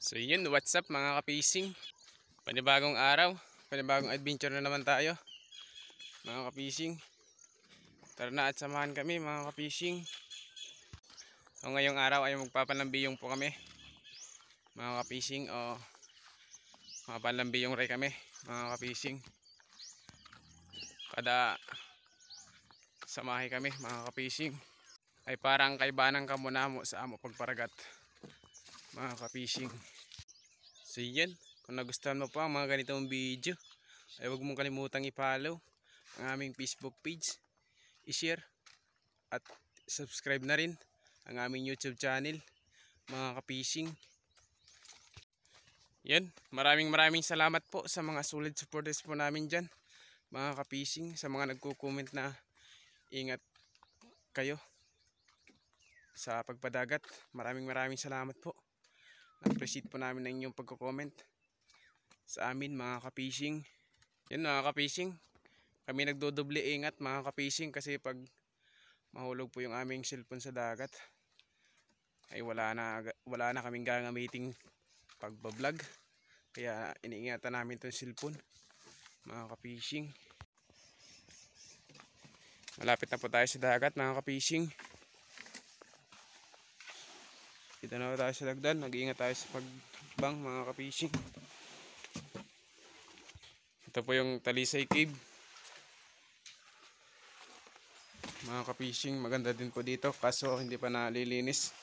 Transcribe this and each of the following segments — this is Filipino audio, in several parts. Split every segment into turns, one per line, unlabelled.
So yun, what's up mga kapising? Panibagong araw, panibagong adventure na naman tayo mga kapising. Tara na at samahan kami mga kapising. So ngayong araw ay magpapalambiyong po kami mga kapising. O mapalambiyong rin kami mga kapising. Kada samahi kami mga kapising ay parang kaibanang kamunamo sa amo pagparagat mga kapising. So yun, kung nagustuhan mo po ang mga ganitong video ay huwag mong kalimutang i-follow ang aming Facebook page, i-share at subscribe na rin ang aming YouTube channel mga kapising. Yan, maraming salamat po sa mga solid supporters po namin dyan mga kapising, sa mga nagko-comment na ingat kayo sa pagpadagat. Maraming salamat po. Appreciate po namin ang inyong pagko-comment sa amin mga kapising. Yan mga kapising, kami nagdodoble ingat mga kapising kasi pag mahulog po yung aming cellphone sa dagat ay wala na kaming gagamiting pagbablog, kaya iniingatan namin itong cellphone mga kapising. Malapit na po tayo sa dagat mga kapising. Dito na po tayo sa lagdan, nag-iingat tayo sa pagbang mga kapising. Ito po yung Talisay Cave mga kapising, maganda din po dito kaso hindi pa nalilinis.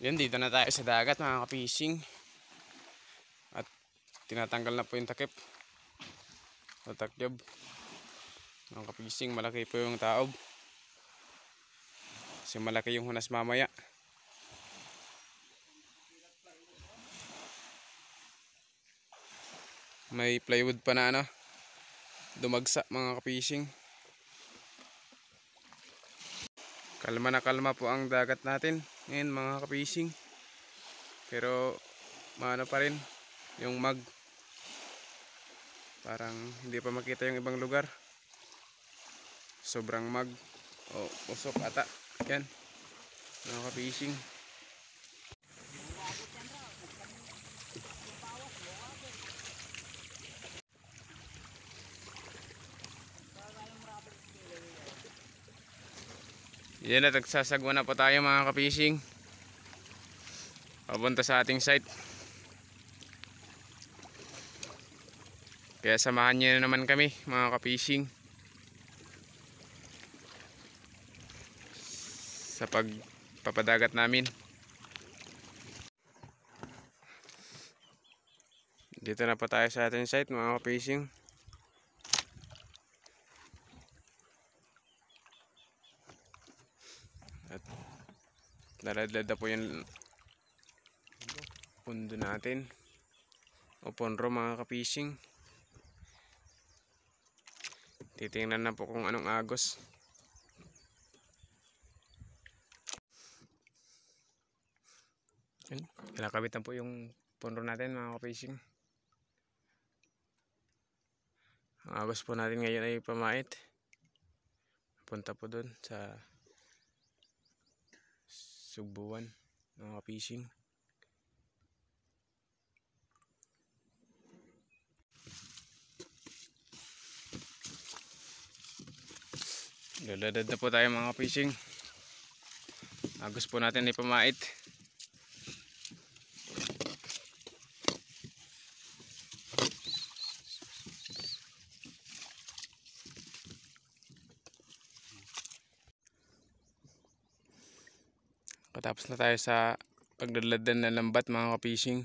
Yan, dito na tayo sa dagat mga kapising at tinatanggal na po yung takip o takyob mga kapising. Malaki po yung taob kasi malaki yung hunas mamaya. May plywood pa na dumagsa mga kapising. Kalma na kalma po ang dagat natin ngayon mga kapising, pero maano pa rin yung mag, parang hindi pa makita yung ibang lugar, sobrang mag o usok ata. Yan mga kapising. Yan at nagsasagwa na po tayo mga kapising papunta sa ating site. Kaya samahan nyo na naman kami mga kapising sa pagpapadagat namin. Dito na po tayo sa ating site mga kapising. At laladlad na po yung pundo natin o ponro mga kapising. Titingnan na po kung anong agos. Kinakabit na po yung ponro natin mga kapising. Ang agos po natin ngayon ay pamait. Punta po dun sa Subuan mga kapising. Laladad na po tayo mga kapising. Agos po natin ay pamait. Katapos na tayo sa paglaladan ng lambat mga kapising.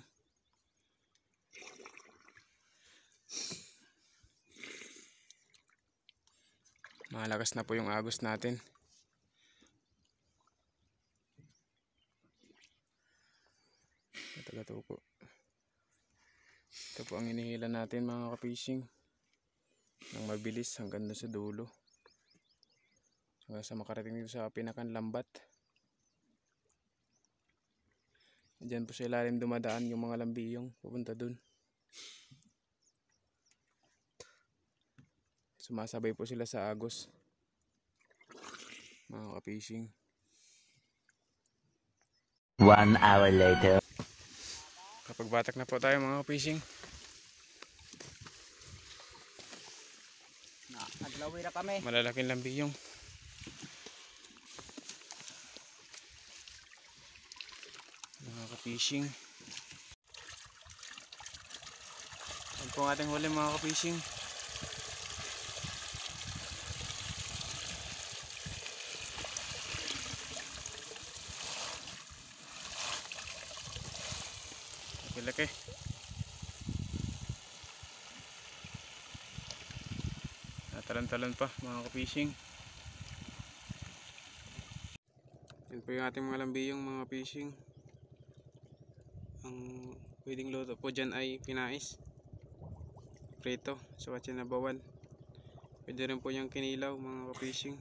Malakas na po yung agos natin. Tagatuko. Ito po ang hinihila natin mga kapising nang mabilis hanggang sa dulo, hanggang sa makarating dito sa pinakan lambat. Diyan po sa ilalim dumadaan yung mga lambiyong pupunta dun. Sumasabay po sila sa agos mga kapising.
1 hour later.
Kapag batak na po tayo mga ka-fishing.
Naglawi na kami.
Malalaking lambiyong. Mga ka-fishing. Yan po ang ating huli mga ka-fishing. Laki. Talan-talan pa mga ka-fishing. Yan po yung ating mga lambiyong mga ka-fishing. Ang pwedeng luto po dyan ay pinais, prito, suwatsin na bawal. Pwede rin po yung kinilaw mga ka-fishing.